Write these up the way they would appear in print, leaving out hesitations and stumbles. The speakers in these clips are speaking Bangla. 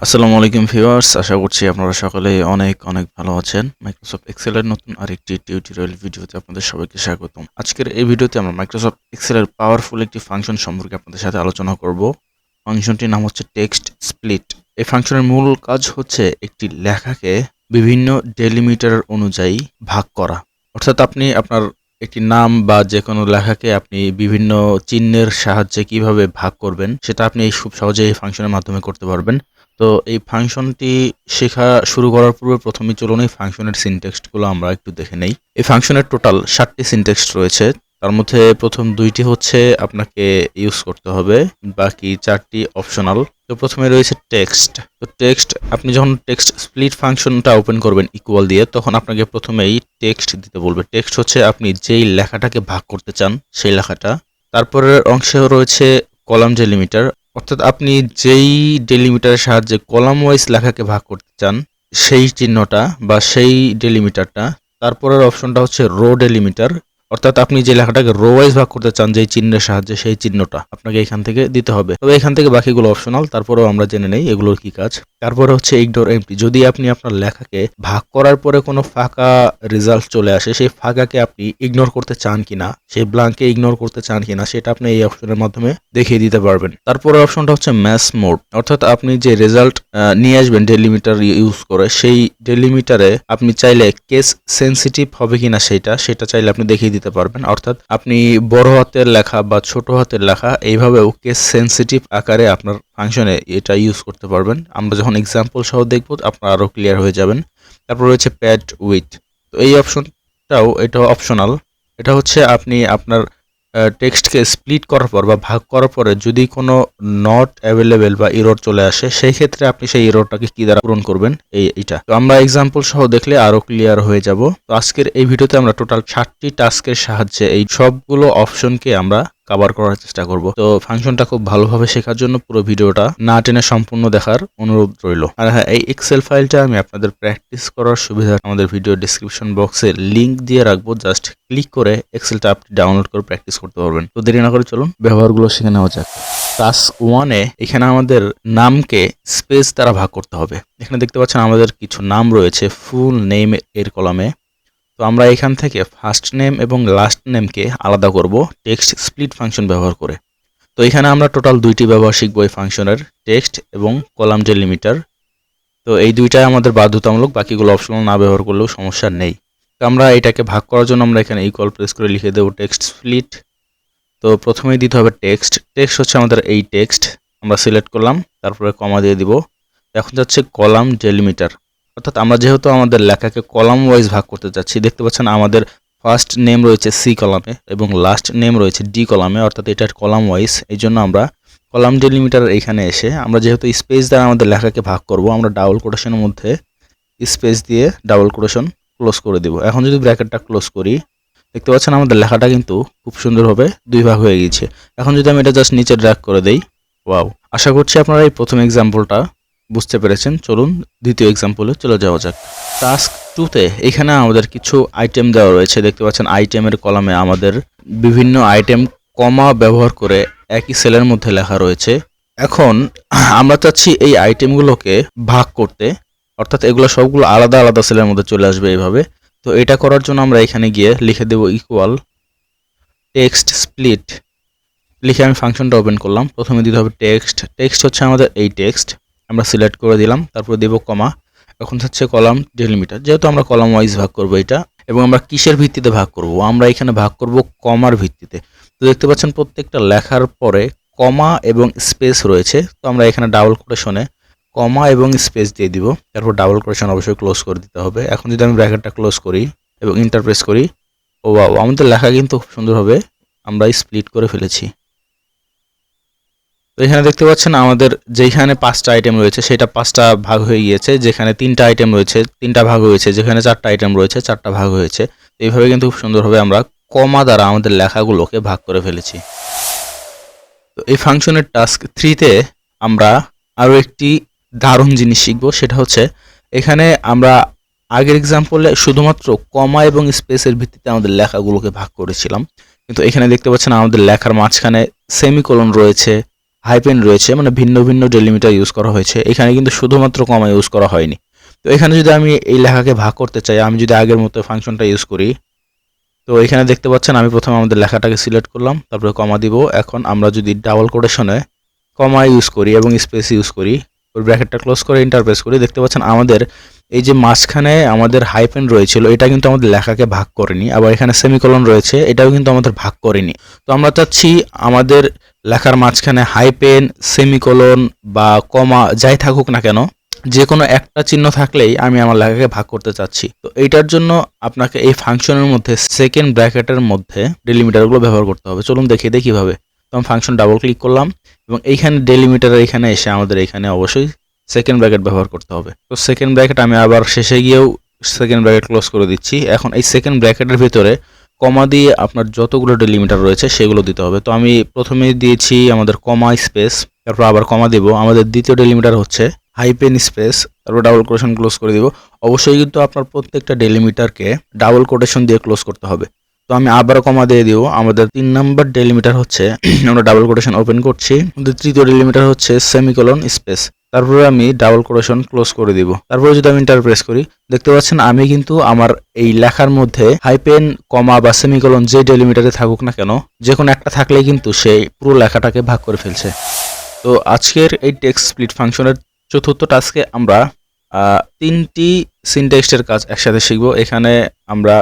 আসসালামু আলাইকুম ভিউয়ার্স, আশা করছি আপনারা সকলেই অনেক অনেক ভালো আছেন। মাইক্রোসফট এক্সেলের নতুন আরেকটি টিউটোরিয়াল ভিডিওতে আপনাদের সবাইকে স্বাগতম। আজকের এই ভিডিওতে আমরা মাইক্রোসফট এক্সেলের পাওয়ারফুল একটি ফাংশন সম্পর্কে আপনাদের সাথে আলোচনা করব। ফাংশনটির নাম হচ্ছে টেক্সট স্প্লিট। এই ফাংশনের মূল কাজ হচ্ছে একটি লেখাকে বিভিন্ন ডেলিমিটার অনুযায়ী ভাগ করা। অর্থাৎ আপনি আপনার একটি নাম বা যে কোনো লেখাকে আপনি বিভিন্ন চিহ্নের সাহায্যে কিভাবে ভাগ করবেন সেটা আপনি খুব সহজে এই ফাংশনের মাধ্যমে করতে পারবেন। তো এই ফাংশনটি শেখা শুরু করার পূর্বে প্রথমে চলুন এই ফাংশনের সিনট্যাক্সগুলো আমরা একটু দেখে নেই। এই ফাংশনের টোটাল 7টি সিনট্যাক্স রয়েছে। তার মধ্যে প্রথম 2টি হচ্ছে আপনাকে ইউজ করতে হবে, বাকি 4টি অপশনাল। তো প্রথমে রয়েছে টেক্সট। তো টেক্সট, আপনি যখন টেক্সট স্প্লিট ফাংশনটা ওপেন করবেন ইকুয়াল দিয়ে, তখন আপনাকে প্রথমেই টেক্সট দিতে বলবে। টেক্সট হচ্ছে আপনি যেই লেখাটাকে ভাগ করতে চান সেই লেখাটা। তারপরের অংশে রয়েছে কলাম ডেলিমিটার, অর্থাৎ আপনি যেই ডেলিমিটারের সাহায্যে কলাম ওয়াইজ লেখাকে ভাগ করতে চান সেই চিহ্নটা বা সেই ডেলিমিটারটা। তারপরের অপশনটা হচ্ছে রো ডেলিমিটার, অর্থাৎ আপনি যে লেখাটাকে রো ওয়াইজ ভাগ করতে চান যেই চিহ্নের সাহায্যে সেই চিহ্নটা আপনাকে এখান থেকে দিতে হবে। তবে এখান থেকে বাকিগুলো অপশনাল, তারপরেও আমরা জেনে নেই এগুলোর কি কাজ। তারপরে হচ্ছে ইগনোর এমটি। যদি আপনি আপনার লেখাকে ভাগ করার পরে কোনো ফাঁকা রেজাল্ট চলে আসে, সেই ফাঁকাকে আপনি ইগনোর করতে চান কিনা, সেই ব্ল্যাঙ্ককে ইগনোর করতে চান কিনা, সেটা আপনি এই অপশনের মাধ্যমে দেখিয়ে দিতে পারবেন। তারপরে অপশনটা হচ্ছে ম্যাচ মোড, অর্থাৎ আপনি যে রেজাল্ট নিয়ে আসবেন ডেলিমিটার ইউজ করে, সেই ডেলিমিটারে আপনি চাইলে কেস সেন্সিটিভ হবে কিনা সেটা চাইলে আপনি দেখিয়ে দিতে পারবেন। অর্থাৎ আপনি বড় হাতের লেখা বা ছোট হাতের লেখা এইভাবেও কেস সেন্সিটিভ আকারে আপনার ফাংশনে এটা ইউজ করতে পারবেন। আমরা যখন এক্সাম্পল সহ দেখব আপনারা আরও ক্লিয়ার হয়ে যাবেন। তারপর রয়েছে প্যাড উইথ। তো এই অপশনটাও এটা অপশনাল। এটা হচ্ছে আপনি আপনার টেক্সটকে স্প্লিট করার পর বা ভাগ করার পরে যদি কোনো নট অ্যাভেলেবেল বা এরর চলে আসে, সেই ক্ষেত্রে আপনি সেই এররটাকে কি দ্বারা পূরণ করবেন এইটা। তো আমরা এক্সাম্পল সহ দেখলে আরো ক্লিয়ার হয়ে যাব। তো আজকের এই ভিডিওতে আমরা টোটাল 7টি টাস্কের সাহায্যে এই সবগুলো অপশনকে আমরা কভার করার চেষ্টা করব। তো ফাংশনটা খুব ভালোভাবে শেখার জন্য পুরো ভিডিওটা না টেনে সম্পূর্ণ দেখার অনুরোধ রইল। আর হ্যাঁ, এই এক্সেল ফাইলটা আমি আপনাদের প্র্যাকটিস করার সুবিধা আমাদের ভিডিও ডিসক্রিপশন বক্সে লিংক দিয়ে রাখবো। জাস্ট ক্লিক করে এক্সেলটা আপনি ডাউনলোড করে প্র্যাকটিস করতে পারবেন। তো দেরি না করে চলুন ব্যবহারগুলো শিখে নেওয়া যাক। টাস্ক 1-এ এখানে আমাদের নামকে স্পেস দ্বারা ভাগ করতে হবে। এখানে দেখতে পাচ্ছেন আমাদের কিছু নাম রয়েছে ফুল নেম এর কলামে। তো আমরা এখান থেকে ফার্স্ট নেম এবং লাস্ট নেমকে আলাদা করব টেক্সট স্প্লিট ফাংশন ব্যবহার করে। তো এখানে আমরা টোটাল 2টি ব্যবহার শিখব এই ফাংশনের, টেক্সট এবং কলাম ডেলিমিটার। তো এই দুইটাই আমাদের বাধ্যতামূলক, বাকিগুলো অপশনাল, না ব্যবহার করলেও সমস্যা নেই। তো আমরা এটাকে ভাগ করার জন্য আমরা এখানে ইকুয়াল প্রেস করে লিখে দেবো টেক্সট স্প্লিট। তো প্রথমেই দিতে হবে টেক্সট। টেক্সট হচ্ছে আমাদের এই টেক্সট, আমরা সিলেক্ট করলাম, তারপরে কমা দিয়ে দিব। এখন যাচ্ছে কলাম ডেলিমিটার, অর্থাৎ আমরা যেহেতু আমাদের লেখাকে কলাম ওয়াইজ ভাগ করতে চাচ্ছি, দেখতে পাচ্ছেন আমাদের ফার্স্ট নেম রয়েছে সি কলামে এবং লাস্ট নেম রয়েছে ডি কলামে, অর্থাৎ এটা কলাম ওয়াইজ। এই জন্য আমরা কলাম ডেলিমিটার এখানে এসে আমরা যেহেতু স্পেস দ্বারা আমাদের লেখাকে ভাগ করব, আমরা ডাবল কোটেশনের মধ্যে স্পেস দিয়ে ডাবল কোটেশন ক্লোজ করে দেব। এখন যদি ব্র্যাকেটটা ক্লোজ করি, দেখতে পাচ্ছেন আমাদের লেখাটা কিন্তু খুব সুন্দরভাবে 2 ভাগ হয়ে গিয়েছে। এখন যদি আমি এটা জাস্ট নিচে ড্র্যাগ করে দেই, ওয়াও! আশা করছি আপনারা এই প্রথম এক্সাম্পলটা বুঝতে পেরেছেন। চলুন দ্বিতীয় এক্সাম্পলে চলে যাওয়া যাক। টাস্ক 2-তে এখানে আমাদের কিছু আইটেম দেওয়া রয়েছে। দেখতে পাচ্ছেন আইটেমের কলামে আমাদের বিভিন্ন আইটেম কমা ব্যবহার করে একই সেলের মধ্যে লেখা রয়েছে। এখন আমরা চাচ্ছি এই আইটেমগুলোকে ভাগ করতে, অর্থাৎ এগুলো সবগুলো আলাদা আলাদা সেলের মধ্যে চলে আসবে এইভাবে। তো এটা করার জন্য আমরা এখানে গিয়ে লিখে দেব ইকুয়াল টেক্সট স্প্লিট। লিখে আমি ফাংশনটা ওপেন করলাম। প্রথমে দিতে হবে টেক্সট। টেক্সট হচ্ছে আমাদের এই টেক্সট, আমরা সিলেক্ট করে দিলাম, তারপর দেব কমা। এখন হচ্ছে কলাম ডেলিমিটার, যেহেতু আমরা কলাম ওয়াইজ ভাগ করব এটা, এবং আমরা কিসের ভিত্তিতে ভাগ করব? আমরা এখানে ভাগ করব কমার ভিত্তিতে। তো দেখতে পাচ্ছেন প্রত্যেকটা লেখার পরে কমা এবং স্পেস রয়েছে। তো আমরা এখানে ডাবল কোটেশনে কমা এবং স্পেস দিয়ে দিব, তারপর ডাবল কোটেশন অবশ্যই ক্লোজ করে দিতে হবে। এখন যদি আমি ব্র্যাকেটটা ক্লোজ করি এবং ইন্টার প্রেস করি, ও ওয়াও, আমাদের লেখা কিন্তু খুব সুন্দরভাবে আমরা স্প্লিট করে ফেলেছি। তো এখানে দেখতে পাচ্ছেন আমাদের যেখানে 5টা আইটেম রয়েছে সেটা 5টা ভাগ হয়ে গিয়েছে, যেখানে 3টা আইটেম রয়েছে 3টা ভাগ হয়েছে, যেখানে 4টা আইটেম রয়েছে 4টা ভাগ হয়েছে। এইভাবে কিন্তু খুব সুন্দরভাবে আমরা কমা দ্বারা আমাদের লেখাগুলোকে ভাগ করে ফেলেছি। তো এই ফাংশনের টাস্ক 3-তে আমরা আরও একটি দারুণ জিনিস শিখব, সেটা হচ্ছে এখানে আমরা আগের এক্সাম্পলে শুধুমাত্র কমা এবং স্পেসের ভিত্তিতে আমাদের লেখাগুলোকে ভাগ করেছিলাম, কিন্তু এখানে দেখতে পাচ্ছেন আমাদের লেখার মাঝখানে সেমিকোলন রয়েছে, হাইপেন রয়েছে, মানে ভিন্ন ভিন্ন ডেলিমিটার ইউজ করা হয়েছে। এখানে কিন্তু শুধুমাত্র কমা ইউজ করা হয়নি। তো এখানে যদি আমি এই লেখাকে ভাগ করতে চাই, আমি যদি আগের মতো ফাংশনটা ইউজ করি, তো এখানে দেখতে পাচ্ছেন আমি প্রথমে আমাদের লেখাটাকে সিলেক্ট করলাম, তারপরে কমা দিব। এখন আমরা যদি ডাবল কোটেশনে কমা ইউজ করি এবং স্পেস ইউজ করি, ওই ব্র্যাকেটটা ক্লোজ করে এন্টার প্রেস করি, দেখতে পাচ্ছেন আমাদের এই যে মাঝখানে আমাদের হাইপেন রয়েছিল, এটা কিন্তু আমাদের লেখাকে ভাগ করেনি। আবার এখানে সেমিকোলন রয়েছে, এটাও কিন্তু আমাদের ভাগ করেনি। তো আমরা চাচ্ছি আমাদের লেখার মাঝখানে হাইপেন, সেমিকোলন বা কমা যাই থাকুক না কেন, যে কোনো একটা চিহ্ন থাকলেই আমি আমার লেখাকে ভাগ করতে চাচ্ছি। তো এইটার জন্য আপনাকে এই ফাংশনের মধ্যে সেকেন্ড ব্র্যাকেটের মধ্যে ডেলিমিটারগুলো ব্যবহার করতে হবে। চলুন দেখিয়ে দিই কীভাবে। তো আমি ফাংশন ডাবল ক্লিক করলাম এবং এইখানে ডেলিমিটার এখানে এসে আমাদের এখানে অবশ্যই সেকেন্ড ব্র্যাকেট ব্যবহার করতে হবে। তো সেকেন্ড ব্র্যাকেট আমি আবার শেষে গিয়েও সেকেন্ড ব্র্যাকেট ক্লোজ করে দিচ্ছি। এখন এই সেকেন্ড ব্র্যাকেটের ভিতরে কমা দিয়ে আপনার যতগুলো ডেলিমিটার রয়েছে সেগুলো দিতে হবে। তো আমি প্রথমে দিয়েছি আমাদের কমা স্পেস, তারপর আবার কমা দেব। আমাদের দ্বিতীয় ডেলিমিটার হচ্ছে হাইপেন স্পেস, তারপর ডাবল কোটেশন ক্লোজ করে দিব। অবশ্যই কিন্তু আপনার প্রত্যেকটা ডেলিমিটারকে ডাবল কোটেশন দিয়ে ক্লোজ করতে হবে। তো আমি আবারও কমা দিয়ে দিব। আমাদের 3 নাম্বার ডেলিমিটার হচ্ছে আমরা ডাবল কোটেশন ওপেন করছি। আমাদের তৃতীয় ডেলিমিটার হচ্ছে সেমিকোলন স্পেস, তারপরে আমি ডাবল কোটেশন ক্লোজ করে দিব। তারপরে যদি আমি এন্টার প্রেস করি, দেখতে পাচ্ছেন আমি কিন্তু আমার এই লেখার মধ্যে হাইপেন, কমা বা সেমিকোলন যে ডেলিমিটারে থাকুক না কেন, যে কোনো একটা থাকলেই কিন্তু সেই পুরো লেখাটাকে ভাগ করে ফেলছে। তো আজকের এই টেক্সট স্প্লিট ফাংশনের চতুর্থ টাস্কে আমরা 3টি সিনট্যাক্সের কাজ একসাথে শিখব। এখানে আমরা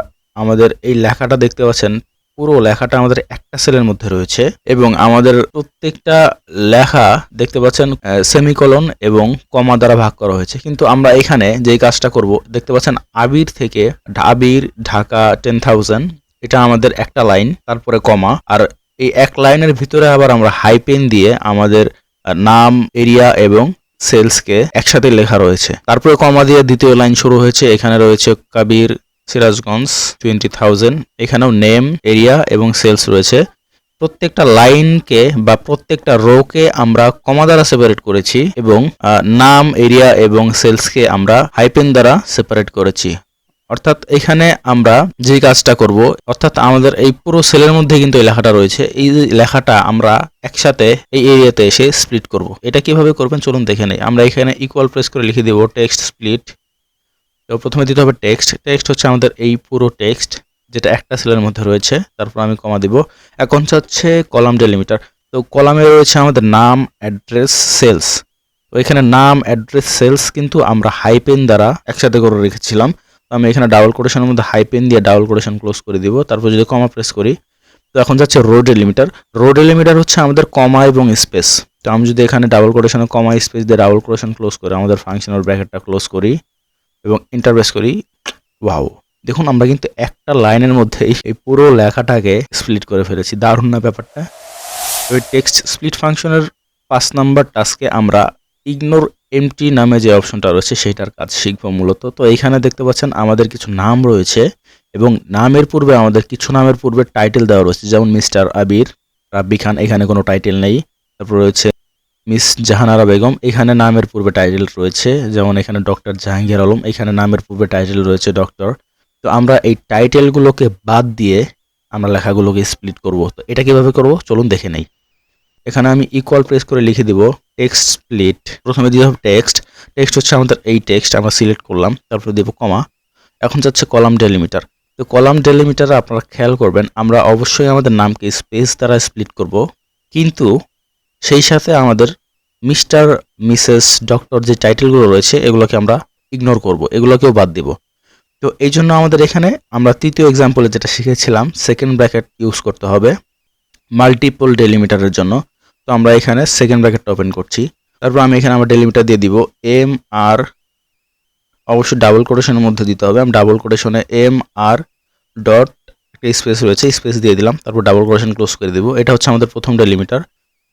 আমাদের এই লেখাটা দেখতে পাচ্ছেন, পুরো লেখাটা আমাদের একটা সেলের মধ্যে রয়েছে এবং আমাদের প্রত্যেকটা লেখা দেখতে পাচ্ছেন সেমিকোলন এবং কমা দ্বারা ভাগ করা হয়েছে। কিন্তু আমরা এখানে যেই কাজটা করব, দেখতে পাচ্ছেন আবির থেকে আবির ঢাকা 10,000, এটা আমাদের একটা লাইন, তারপরে কমা, আর এই এক লাইনের ভিতরে আবার আমরা হাইপেন দিয়ে আমাদের নাম, এরিয়া এবং সেলসকে একসাথে লেখা রয়েছে। তারপরে কমা দিয়ে দ্বিতীয় লাইন শুরু হয়েছে। এখানে রয়েছে কাবির, সিরাজগঞ্জ 20,000, এখানেও নেম, এরিয়া এবং সেলস রয়েছে। প্রত্যেকটা লাইনকে বা প্রত্যেকটা রোকে আমরা কমা দ্বারা সেপারেট করেছি এবং নাম, এরিয়া এবং সেলসকে আমরা হাইপেন দ্বারা সেপারেট করেছি। অর্থাৎ এখানে আমরা যে কাজটা করব, অর্থাৎ আমাদের এই পুরো সেলের মধ্যে কিন্তু এই লেখাটা রয়েছে, এই লেখাটা আমরা একসাথে এই এরিয়াতে এসে স্প্লিট করব। এটা কিভাবে করবেন চলুন দেখে নেই। আমরা এখানে ইকুয়াল প্রেস করে লিখে দেব টেক্সট স্প্লিট। তো প্রথমে দিতে হবে টেক্সট। টেক্সট হচ্ছে আমাদের এই পুরো টেক্সট যেটা একটা সেলের মধ্যে রয়েছে, তারপর আমি কমা দিব। এখন হচ্ছে কলাম ডেলিমিটার। তো কলামে রয়েছে আমাদের নাম, অ্যাড্রেস, সেলস। তো এখানে নাম, অ্যাড্রেস, সেলস কিন্তু আমরা হাইপেন দ্বারা একসাথে করে রেখেছিলাম। তো আমি এখানে ডাবল কোটেশনের মধ্যে হাইপেন দিয়ে ডাবল কোটেশন ক্লোজ করে দিব। তারপর যদি কমা প্রেস করি, তো এখন যাচ্ছে রো ডেলিমিটার। রো ডেলিমিটার হচ্ছে আমাদের কমা এবং স্পেস। তো আমি যদি এখানে ডাবল কোটেশনে কমা স্পেস দিয়ে ডাবল কোটেশন ক্লোজ করে আমাদের ফাংশনাল ব্র্যাকেটটা ক্লোজ করি এবং এন্টার প্রেস করি, ওয়াও, দেখুন আমরা কিন্তু একটা লাইনের মধ্যেই এই পুরো লেখাটাকে স্প্লিট করে ফেলেছি। দারুণ না ব্যাপারটা? ওই টেক্সট স্প্লিট ফাংশনের 5 নাম্বার টাস্কে আমরা ইগনোর এমটি নামে যে অপশনটা রয়েছে সেটার কাজ শিখব মূলত। তো এইখানে দেখতে পাচ্ছেন আমাদের কিছু নাম রয়েছে এবং নামের পূর্বে আমাদের কিছু নামের পূর্বে টাইটেল দেওয়া রয়েছে, যেমন মিস্টার আবির, রাব্বি খান, এখানে কোনো টাইটেল নেই। তারপর রয়েছে মিস জাহানারা বেগম, এখানে নামের পূর্বে টাইটেল রয়েছে, যেমন এখানে ডক্টর জাহাঙ্গীর আলম, এখানে নামের পূর্বে টাইটেল রয়েছে ডক্টর। তো আমরা এই টাইটেলগুলোকে বাদ দিয়ে আমরা লেখাগুলোকে স্প্লিট করব। তো এটা কিভাবে করব চলুন দেখে নেই। এখানে আমি ইকুয়াল প্রেস করে লিখে দিব টেক্সট স্প্লিট। প্রথমে দিতে হবে টেক্সট। টেক্সট হচ্ছে আমাদের এই টেক্সট, আমরা সিলেক্ট করলাম, তারপরে দেব কমা। এখন যাচ্ছে কলাম ডেলিমিটার। তো কলাম ডেলিমিটারে আপনারা খেয়াল করবেন আমরা অবশ্যই আমাদের নামকে স্পেস দ্বারা স্প্লিট করব, কিন্তু সেই সাথে আমাদের মিস্টার, মিসেস, ডক্টর যে টাইটেলগুলো রয়েছে এগুলোকে আমরা ইগনোর করব, এগুলোকেও বাদ দিব। তো এই জন্য আমাদের এখানে আমরা তৃতীয় এক্সাম্পলে যেটা শিখেছিলাম সেকেন্ড ব্র্যাকেট ইউজ করতে হবে মাল্টিপল ডেলিমিটারের জন্য। তো আমরা এখানে সেকেন্ড ব্র্যাকেটটা ওপেন করছি। তারপর আমি এখানে আমার ডেলিমিটার দিয়ে দিব এম আর, অবশ্যই ডাবল কোটেশনের মধ্যে দিতে হবে। আমি ডাবল কোটেশনে এম আর ডট একটা স্পেস রয়েছে, স্পেস দিয়ে দিলাম, তারপর ডাবল কোটেশন ক্লোজ করে দিব। এটা হচ্ছে আমাদের প্রথম ডেলিমিটার।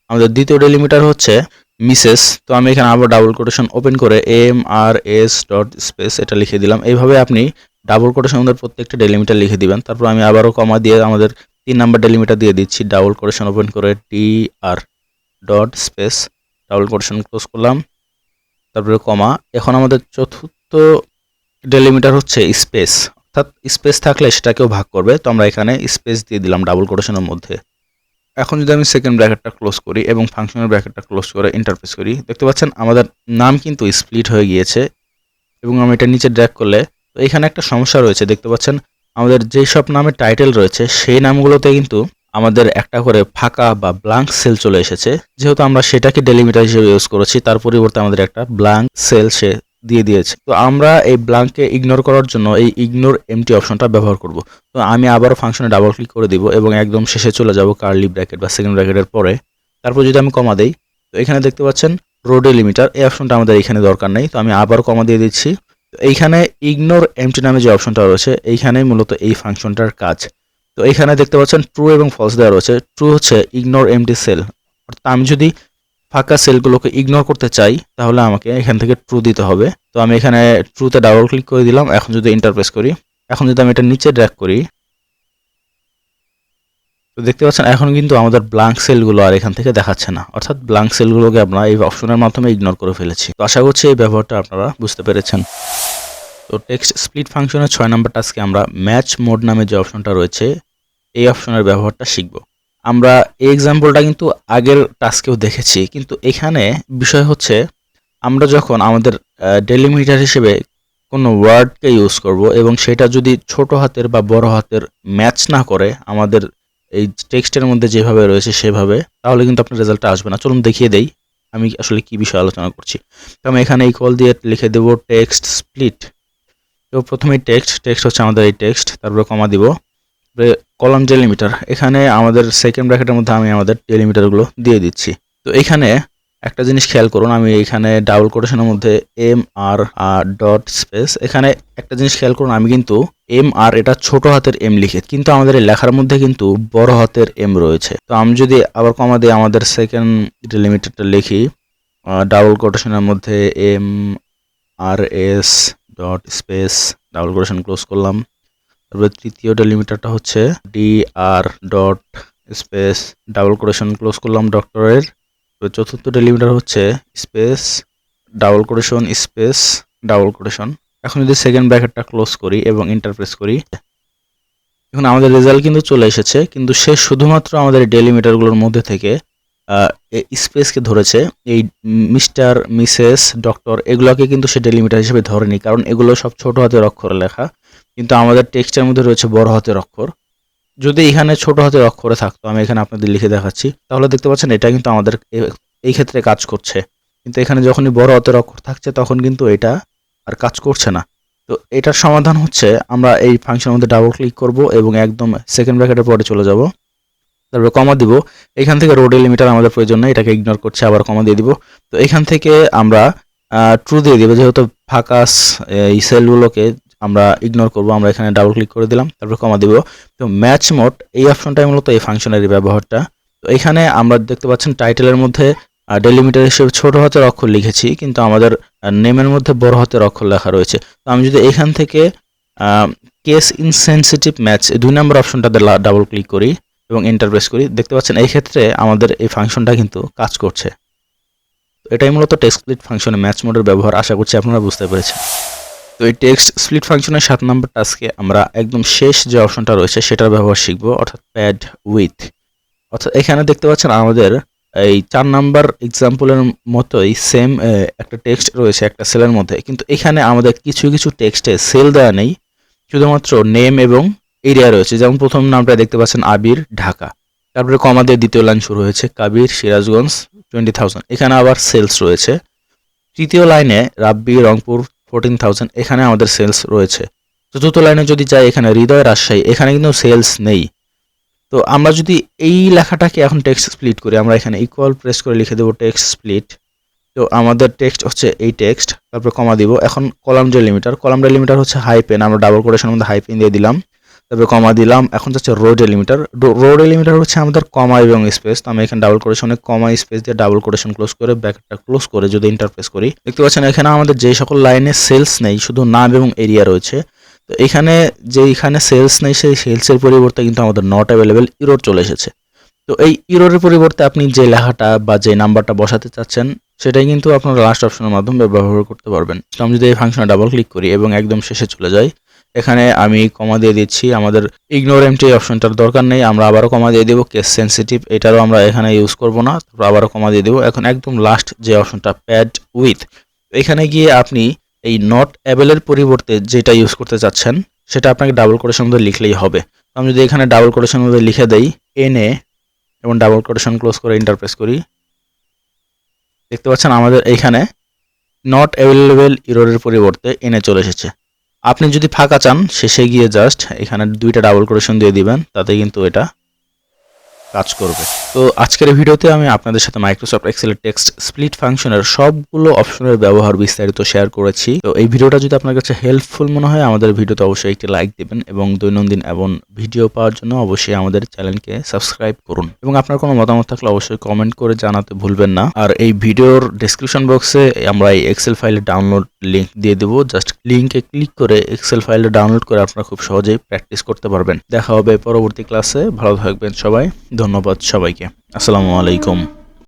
আমাদের দ্বিতীয় ডেলিমিটার হচ্ছে মিসেস। তো আমি এখানে আবার ডাবল কোটেশন ওপেন করে M R S dot space এটা লিখে দিলাম। এইভাবে আপনি ডাবল কোটেশন আমাদের প্রত্যেকটা ডেলিমিটার লিখে দিবেন। তারপর আমি আবারও কমা দিয়ে আমাদের 3 নাম্বার ডেলিমিটার দিয়ে দিচ্ছি, ডাবল কোটেশন ওপেন করে T R dot space double quotation close করলাম, তারপরে কমা। এখন আমাদের চতুর্থ ডেলিমিটার হচ্ছে স্পেস, অর্থাৎ স্পেস থাকলে সেটাকেও ভাগ করবে। তো আমরা এখানে স্পেস দিয়ে দিলাম ডাবল কোটেশনের মধ্যে। এখন যদি আমি সেকেন্ড ব্র্যাকেটটা ক্লোজ করি এবং ফাংশনের ব্র্যাকেটটা ক্লোজ করে ইন্টারপ্রেস করি, দেখতে পাচ্ছেন আমাদের নাম কিন্তু স্প্লিট হয়ে গিয়েছে এবং আমি এটা নিচে ড্র্যাগ করলে তো এখানে একটা সমস্যা রয়েছে। দেখতে পাচ্ছেন আমাদের যেই সব নামে টাইটেল রয়েছে সেই নামগুলোতে কিন্তু আমাদের একটা করে ফাঁকা বা ব্ল্যাঙ্ক সেল চলে এসেছে। যেহেতু আমরা সেটাকে ডেলিমিটার হিসেবে ইউজ করেছি, তার পরিবর্তে আমাদের একটা ব্ল্যাঙ্ক সেল সে দিয়ে দিয়েছে। তো আমরা এই ব্ল্যাঙ্ককে ইগনোর করার জন্য এই ইগনোর এমটি অপশনটা ব্যবহার করব। তো আমি আবারও ফাংশনে ডাবল ক্লিক করে দিব এবং একদম শেষে চলে যাব কার্লি ব্র্যাকেট বা সেকেন্ড ব্র্যাকেটের পরে। তারপর যদি আমি কমা দেই, তো এখানে দেখতে পাচ্ছেন রো ডেলিমিটার, এই অপশনটা আমাদের এখানে দরকার নেই। তো আমি আবারও কমা দিয়ে দিচ্ছি। তো এইখানে ইগনোর এমটি নামে যে অপশনটা রয়েছে এইখানেই মূলত এই ফাংশনটার কাজ। তো এখানে দেখতে পাচ্ছেন ট্রু এবং ফলস দেওয়া রয়েছে। ট্রু হচ্ছে ইগনোর এমটি সেল, অর্থাৎ আমি যদি ফাঁকা সেলগুলোকে ইগনোর করতে চাই তাহলে আমাকে এখান থেকে ট্রু দিতে হবে। তো আমি এখানে ট্রুতে ডাবল ক্লিক করে দিলাম। এখন যদি ইন্টারপ্রেস করি, এখন যদি আমি এটা নিচে ড্র্যাগ করি, তো দেখতে পাচ্ছেন এখন কিন্তু আমাদের ব্ল্যাঙ্ক সেলগুলো আর এখান থেকে দেখাচ্ছে না, অর্থাৎ ব্ল্যাঙ্ক সেলগুলোকে আমরা এই অপশনের মাধ্যমে ইগনোর করে ফেলেছি। তো আশা করছি এই ব্যবহারটা আপনারা বুঝতে পেরেছেন। তো টেক্সট স্প্লিট ফাংশনের 6 নম্বর টাস্কে আমরা ম্যাচ মোড নামে যে অপশনটা রয়েছে এই অপশনের ব্যবহারটা শিখব। আমরা এই এক্সাম্পলটা কিন্তু আগের টাস্কেও দেখেছি, কিন্তু এখানে বিষয় হচ্ছে আমরা যখন আমাদের ডেলিমিটার হিসেবে কোনো ওয়ার্ডকে ইউজ করব এবং সেটা যদি ছোট হাতের বা বড় হাতের ম্যাচ না করে আমাদের এই টেক্সটের মধ্যে যেভাবে রয়েছে সেভাবে, তাহলে কিন্তু আপনার রেজাল্টটা আসবে না। চলুন দেখিয়ে দেই আমি আসলে কি বিষয়ে আলোচনা করছি। তো আমি এখানে ইকুয়াল দিয়ে লিখে দেবো টেক্সট স্প্লিট। তো প্রথমে টেক্সট হচ্ছে আমাদের এই টেক্সট, তারপরে কমা দিব, কলাম ডেলিমিটার, এখানে আমাদের সেকেন্ড ব্র্যাকেটের মধ্যে আমি আমাদের ডেলিমিটারগুলো দিয়ে দিচ্ছি। তো এখানে একটা জিনিস খেয়াল করুন, আমি এখানে ডাবল কোটেশনের মধ্যে এম আর ডট স্পেস, এখানে একটা জিনিস খেয়াল করুন, আমি কিন্তু এম আর এটা ছোট হাতের এম লিখে, কিন্তু আমাদের এই লেখার মধ্যে কিন্তু বড় হাতের এম রয়েছে। তো আমি যদি আবার কমা দিয়ে আমাদের সেকেন্ড ডেলিমিটারটা লিখি, ডাবল কোটেশনের মধ্যে M R S dot space, double quotation close করলাম। তারপরে তৃতীয় ডেলিমিটারটা হচ্ছে D R dot space, double quotation close করলাম ডক্টরের। চতুর্থ ডেলিমিটার হচ্ছে space, double quotation space, double quotation. এখন যদি সেকেন্ড ব্র্যাকেটটা ক্লোজ করি এবং ইন্টারপ্রেস করি, এখন আমাদের রেজাল্ট কিন্তু চলে এসেছে, কিন্তু সে শুধুমাত্র আমাদের ডেলিমিটারগুলোর মধ্যে থেকে স্পেসকে ধরেছে। এই মিস্টার, মিসেস, ডক্টর এগুলোকে কিন্তু সে ডেলিমিটার হিসেবে ধরেনি, কারণ এগুলো সব ছোট হাতের অক্ষরে লেখা, কিন্তু আমাদের টেক্সটের মধ্যে রয়েছে বড় হাতের অক্ষর। যদি এখানে ছোট হাতের অক্ষরে থাকতো, আমি এখানে আপনাদের লিখে দেখাচ্ছি, তাহলে দেখতে পাচ্ছেন এটা কিন্তু আমাদের এই ক্ষেত্রে কাজ করছে। কিন্তু এখানে যখনই বড় হাতের অক্ষর থাকছে তখন কিন্তু এটা আর কাজ করছে না। তো এটার সমাধান হচ্ছে আমরা এই ফাংশনের মধ্যে ডাবল ক্লিক করব এবং একদম সেকেন্ড ব্র্যাকেটের পরে চলে যাব, তারপরে কমা দিব। এখান থেকে রো ডেলিমিটার আমাদের প্রয়োজন নেই, এটাকে ইগনোর করছে, আবার কমা দিয়ে দিব। তো এখান থেকে আমরা ট্রু দিয়ে দিব, যেহেতু ফাঁকা এই সেলগুলোকে আমরা ইগনোর করব, আমরা এখানে ডাবল ক্লিক করে দিলাম, তারপর কমা দিব। তো ম্যাচ মোড এই অপশনটাই মূলত এই ফাংশনের ব্যবহারটা। তো এখানে আমরা দেখতে পাচ্ছেন টাইটেলের মধ্যে ডেলিমিটার হিসেবে ছোট হাতের অক্ষর লিখেছি, কিন্তু আমাদের নেমের মধ্যে বড় হাতের অক্ষর লেখা রয়েছে। তো আমি যদি এখান থেকে কেস ইনসেনসিটিভ ম্যাচ 2 নম্বর অপশনটাতে ডাবল ক্লিক করি এবং ইন্টারপ্রেস করি, দেখতে পাচ্ছেন এই ক্ষেত্রে আমাদের এই ফাংশনটা কিন্তু কাজ করছে। তো এটাই মূলত টেক্সট স্প্লিট ফাংশনে ম্যাচ মোডের ব্যবহার, আশা করছি আপনারা বুঝতে পেরেছেন। তো এই টেক্সট স্প্লিট ফাংশনের 7 নম্বর টাস্কে আমরা একদম শেষ যে অপশনটা রয়েছে সেটার ব্যবহার শিখব, অর্থাৎ প্যাড উইথ। অর্থাৎ এখানে দেখতে পাচ্ছেন আমাদের এই 4 নাম্বার এক্সাম্পলের মতোই সেম একটা টেক্সট রয়েছে একটা সেলের মধ্যে, কিন্তু এখানে আমাদের কিছু কিছু টেক্সটে সেল দেওয়া নেই, শুধুমাত্র নেম এবং এরিয়া রয়েছে। যেমন প্রথম নামটা দেখতে পাচ্ছেন আবির, ঢাকা, তারপরে কমা দিয়ে দ্বিতীয় লাইন শুরু হয়েছে কাবির, সিরাজগঞ্জ 20,000, এখানে আবার সেলস রয়েছে। তৃতীয় লাইনে রাব্বি, রংপুর 14,000, এখানে আমাদের সেলস রয়েছে। চতুর্থ লাইনে যদি যাই, এখানে হৃদয়, রাজশাহী, এখানে কিন্তু সেলস নেই। তো আমরা যদি এই লেখাটাকে এখন টেক্সট স্প্লিট করি, আমরা এখানে ইকুয়াল প্রেস করে লিখে দেবো টেক্সট স্প্লিট। তো আমাদের টেক্সট হচ্ছে এই টেক্সট, তারপর কমা দিব। এখন কলাম ডেলিমিটার হচ্ছে হাইপেন, আমরা ডাবল কোটেশনের মধ্যে হাইপেন দিয়ে দিলাম, তারপরে কমা দিলাম। এখন হচ্ছে রো ডেলিমিটার হচ্ছে আমাদের কমা এবং স্পেস। তো আমি এখানে ডাবল কোটেশনে কমা স্পেস দিয়ে ডাবল কোটেশন ক্লোজ করে ব্র্যাকেটটা ক্লোজ করে যদি ইন্টারপ্রেস করি, দেখতে পাচ্ছেন এখানে আমাদের যে সকল লাইনে সেলস নেই, শুধু নাম এবং এরিয়া রয়েছে। তো এখানে সেলস নেই, সেই সেলসের পরিবর্তে কিন্তু আমাদের নট অ্যাভেলেবেল ইরর চলে এসেছে। তো এই ইররের পরিবর্তে আপনি যে লেখাটা বা যে নাম্বারটা বসাতে চাচ্ছেন সেটাই কিন্তু আপনারা লাস্ট অপশনের মাধ্যমে ব্যবহার করতে পারবেন। তো আমি যদি এই ফাংশনে ডাবল ক্লিক করি এবং একদম শেষে চলে যাই এখানে আমি কমা দিয়ে দিচ্ছি, আমাদের ইগনোর এমটি অপশনটার দরকার নেই, আমরা আবারও কমা দিয়ে দেবো। কেস সেন্সিটিভ এটারও আমরা এখানে ইউজ করব না, তারপর আবারও কমা দিয়ে দেবো। এখন একদম লাস্ট যে অপশনটা প্যাড উইথ, এখানে গিয়ে আপনি এই নট অ্যাবেলের পরিবর্তে যেটা ইউজ করতে চাচ্ছেন সেটা আপনাকে ডাবল কোটেশন মধ্যে লিখলেই হবে। আমি যদি এখানে ডাবল কোটেশন মধ্যে লিখে দেই এনএ এবং ডাবল কোটেশন ক্লোজ করে ইন্টারপ্রেস করি, দেখতে পাচ্ছেন আমাদের এইখানে নট অ্যাভেলেবেল ইররের পরিবর্তে এনে চলে এসেছে। আপনি যদি ফাঁকা চান শেষে গিয়ে জাস্ট এখানে দুইটা ডাবল কোটেশন দিয়ে দিবেন, তাতে কিন্তু এটা কাজ করবে। তো আজকের ভিডিওতে আমি আপনাদের সাথে মাইক্রোসফট এক্সেলের টেক্সট স্প্লিট ফাংশনের সবগুলো অপশনের ব্যবহার বিস্তারিত শেয়ার করেছি। তো এই ভিডিওটা যদি আপনার কাছে হেল্পফুল মনে হয় আমাদের ভিডিওতে অবশ্যই একটি লাইক দিবেন এবং দৈনন্দিন এবং ভিডিও পাওয়ার জন্য অবশ্যই আমাদের চ্যানেলকে সাবস্ক্রাইব করুন এবং আপনার কোনো মতামত থাকলে অবশ্যই কমেন্ট করে জানাতে ভুলবেন না। আর এই ভিডিওর ডেসক্রিপশন বক্সে আমরা এই এক্সেল ফাইলের ডাউনলোড লিংক দিয়ে দেবো, জাস্ট লিংকে ক্লিক করে এক্সেল ফাইলটা ডাউনলোড করে আপনারা খুব সহজেই প্র্যাকটিস করতে পারবেন। দেখা হবে পরবর্তী ক্লাসে, ভালো থাকবেন সবাই, ধন্যবাদ সবাইকে, আসসালামু আলাইকুম।